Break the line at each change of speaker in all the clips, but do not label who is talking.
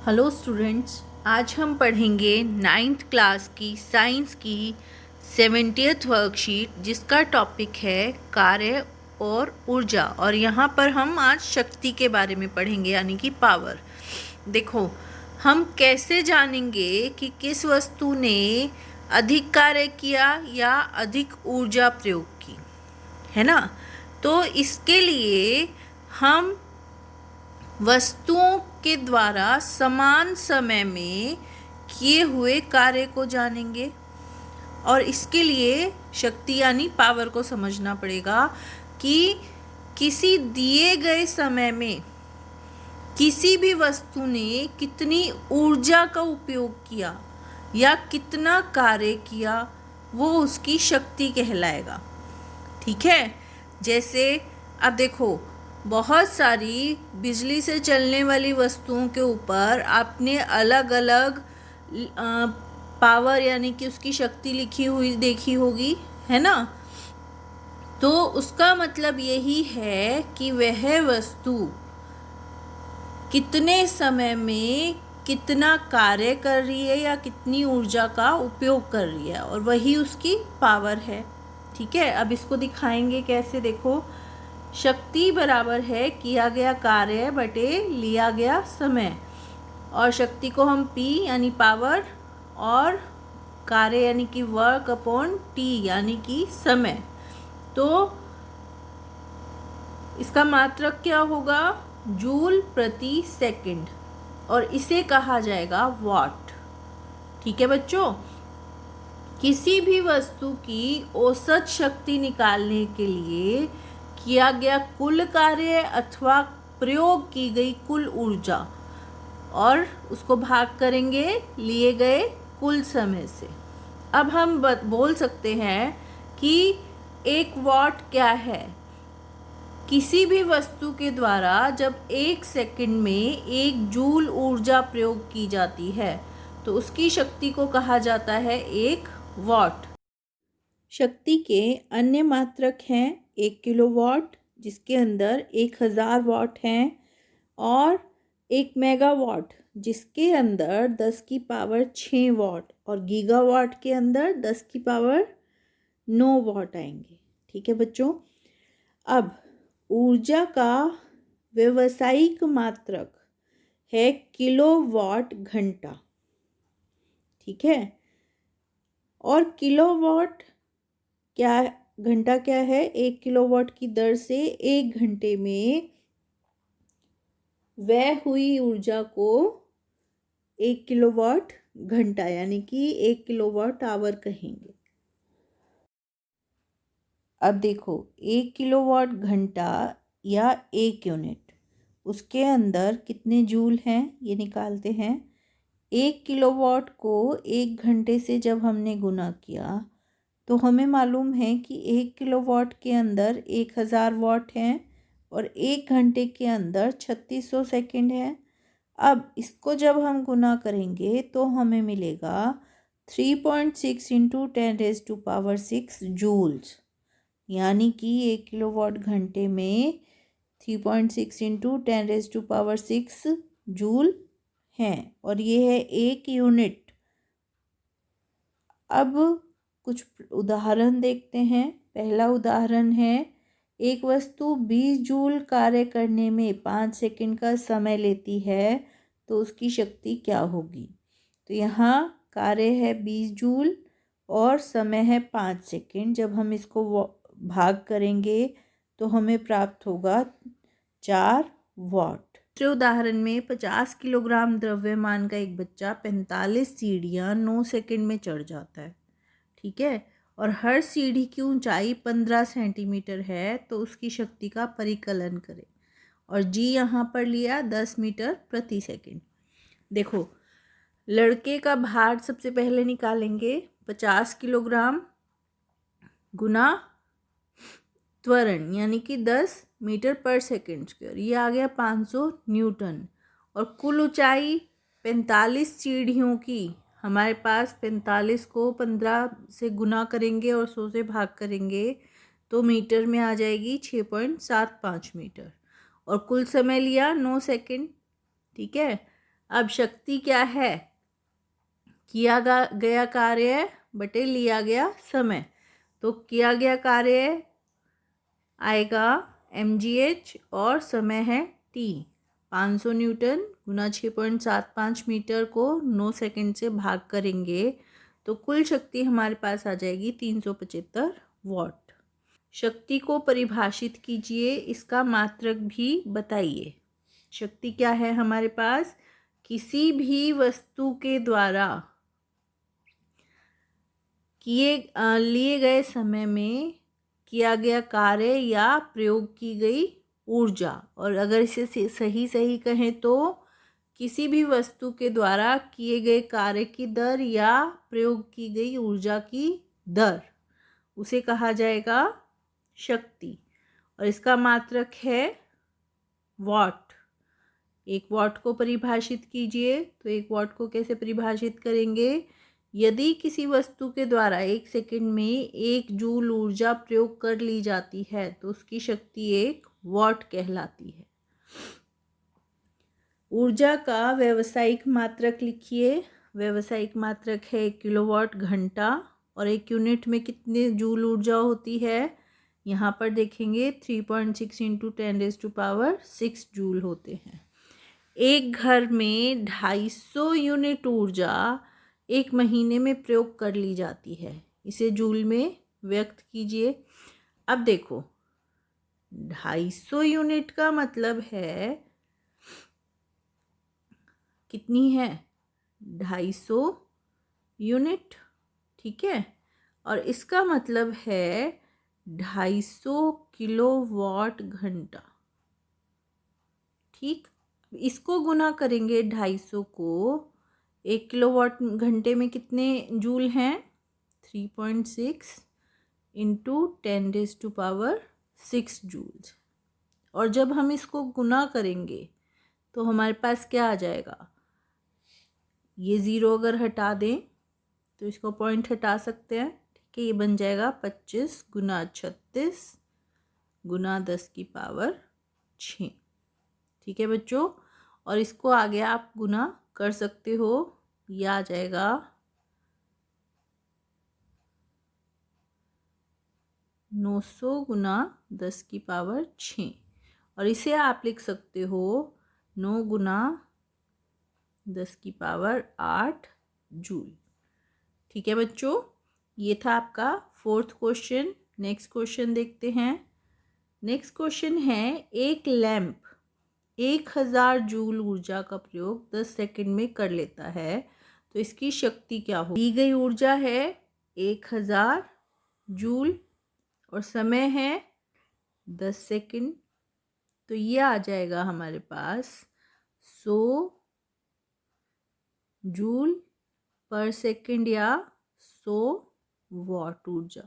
Hello students, आज हम पढ़ेंगे 9th क्लास की साइंस की 70th वर्कशीट जिसका टॉपिक है कार्य और ऊर्जा। और यहाँ पर हम आज शक्ति के बारे में पढ़ेंगे यानी कि पावर। देखो, हम कैसे जानेंगे कि किस वस्तु ने अधिक कार्य किया या अधिक ऊर्जा प्रयोग की, है ना। तो इसके लिए हम वस्तुओं के द्वारा समान समय में किए हुए कार्य को जानेंगे। और इसके लिए शक्ति यानी पावर को समझना पड़ेगा कि किसी दिए गए समय में किसी भी वस्तु ने कितनी ऊर्जा का उपयोग किया या कितना कार्य किया, वो उसकी शक्ति कहलाएगा। ठीक है। जैसे अब देखो, बहुत सारी बिजली से चलने वाली वस्तुओं के ऊपर आपने अलग अलग पावर यानी कि उसकी शक्ति लिखी हुई देखी होगी, है ना। तो उसका मतलब यही है कि वह वस्तु कितने समय में कितना कार्य कर रही है या कितनी ऊर्जा का उपयोग कर रही है, और वही उसकी पावर है। ठीक है। अब इसको दिखाएंगे कैसे। देखो, शक्ति बराबर है किया गया कार्य बटे लिया गया समय, और शक्ति को हम P यानी पावर और कार्य यानी कि वर्क अपॉन T यानी कि समय। तो इसका मात्रक क्या होगा? जूल प्रति सेकंड, और इसे कहा जाएगा वॉट। ठीक है बच्चों। किसी भी वस्तु की औसत शक्ति निकालने के लिए किया गया कुल कार्य अथवा प्रयोग की गई कुल ऊर्जा, और उसको भाग करेंगे लिए गए कुल समय से। अब हम बोल सकते हैं कि 1 वॉट क्या है। किसी भी वस्तु के द्वारा जब 1 सेकंड में 1 जूल ऊर्जा प्रयोग की जाती है तो उसकी शक्ति को कहा जाता है 1 वॉट। शक्ति के अन्य मात्रक हैं 1 किलोवाट, जिसके अंदर 1000 वॉट हैं, और 1 मेगावाट जिसके अंदर 10 की पावर 6 वॉट, और गीगावाट के अंदर 10 की पावर 9 वॉट आएंगे। ठीक है बच्चों। अब ऊर्जा का व्यावसायिक मात्रक है किलोवाट घंटा। ठीक है। और किलोवाट क्या, घंटा क्या है? 1 किलोवाट की दर से 1 घंटे में व्यय हुई ऊर्जा को 1 किलोवाट घंटा यानी कि 1 किलोवाट आवर कहेंगे। अब देखो, 1 किलोवाट घंटा या 1 यूनिट, उसके अंदर कितने जूल हैं ये निकालते हैं। 1 किलोवाट को 1 घंटे से जब हमने गुना किया तो हमें मालूम है कि 1 किलोवाट के अंदर 1000 वॉट हैं, और 1 घंटे के अंदर 3600 सेकंड है। अब इसको जब हम गुना करेंगे तो हमें मिलेगा 3.6 इंटू 10⁻6 जूल्स, यानी कि 1 किलोवाट घंटे में 3.6 इंटू 10⁻6 जूल हैं, और ये है 1 यूनिट। अब कुछ उदाहरण देखते हैं। पहला उदाहरण है, एक वस्तु 20 जूल कार्य करने में 5 सेकंड का समय लेती है तो उसकी शक्ति क्या होगी। तो यहाँ कार्य है 20 जूल और समय है 5 सेकंड। जब हम इसको भाग करेंगे तो हमें प्राप्त होगा 4 वॉट। दूसरे उदाहरण में 50 किलोग्राम द्रव्यमान का एक बच्चा 45 सीढ़ियाँ 9 सेकंड में चढ़ जाता है। ठीक है। और हर सीढ़ी की ऊंचाई 15 सेंटीमीटर है, तो उसकी शक्ति का परिकलन करें। और जी यहाँ पर लिया 10 मीटर प्रति सेकंड। देखो, लड़के का भार सबसे पहले निकालेंगे। 50 किलोग्राम गुना त्वरण यानी कि 10 मीटर पर सेकंड स्क्वायर, ये आ गया 500 न्यूटन। और कुल ऊंचाई 45 सीढ़ियों की, हमारे पास 45 को 15 से गुना करेंगे और 100 से भाग करेंगे तो मीटर में आ जाएगी 6.75 मीटर। और कुल समय लिया 9 सेकंड। ठीक है। अब शक्ति क्या है? किया गया कार्य बटे लिया गया समय। तो किया गया कार्य आएगा mgh और समय है t। 500 न्यूटन गुना 6.75 मीटर को 9 सेकंड से भाग करेंगे तो कुल शक्ति हमारे पास आ जाएगी 375 वॉट। शक्ति को परिभाषित कीजिए, इसका मात्रक भी बताइए। शक्ति क्या है हमारे पास? किसी भी वस्तु के द्वारा लिए गए समय में किया गया कार्य या प्रयोग की गई ऊर्जा। और अगर इसे सही कहें तो किसी भी वस्तु के द्वारा किए गए कार्य की दर या प्रयोग की गई ऊर्जा की दर, उसे कहा जाएगा शक्ति। और इसका मात्रक है वॉट। 1 वॉट को परिभाषित कीजिए। तो 1 वॉट को कैसे परिभाषित करेंगे? यदि किसी वस्तु के द्वारा 1 सेकंड में 1 जूल ऊर्जा प्रयोग कर ली जाती है तो उसकी शक्ति 1 वॉट कहलाती है। ऊर्जा का व्यावसायिक मात्रक लिखिए। व्यावसायिक मात्रक है 1 किलोवाट घंटा। और 1 यूनिट में कितने जूल ऊर्जा होती है? यहाँ पर देखेंगे 3.6 इंटू 10⁻6 जूल होते हैं। एक घर में 250 यूनिट ऊर्जा 1 महीने में प्रयोग कर ली जाती है। इसे जूल में व्यक्त कीजिए। अब देखो 250 यूनिट का मतलब है कितनी है? 250 यूनिट, ठीक है। और इसका मतलब है 250 किलोवाट घंटा, ठीक। इसको गुना करेंगे 250 को 1 किलोवाट घंटे में कितने जूल हैं? 3.6 इंटू 10⁻6 जूल्स। और जब हम इसको गुना करेंगे तो हमारे पास क्या आ जाएगा? ये 0 अगर हटा दें तो इसको पॉइंट हटा सकते हैं, ठीक है। ये बन जाएगा 25 गुना 36 गुना 10⁻6, ठीक है बच्चों। और इसको आगे आप गुना कर सकते हो। ये आ जाएगा 900 गुना 10⁻6। और इसे आप लिख सकते हो 9 गुना 10⁸ जूल, ठीक है बच्चों। ये था आपका 4th क्वेश्चन। नेक्स्ट क्वेश्चन देखते हैं। नेक्स्ट क्वेश्चन है एक लैंप 1000 जूल ऊर्जा का प्रयोग 10 सेकंड में कर लेता है तो इसकी शक्ति क्या हो? दी गई ऊर्जा है 1000 जूल और समय है 10 सेकंड। तो ये आ जाएगा हमारे पास 100 जूल पर सेकंड या 100 वॉट ऊर्जा,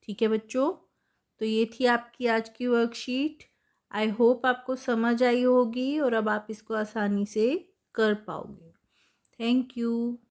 ठीक है बच्चों। तो ये थी आपकी आज की वर्कशीट। आई होप आपको समझ आई होगी और अब आप इसको आसानी से कर पाओगे। Thank you.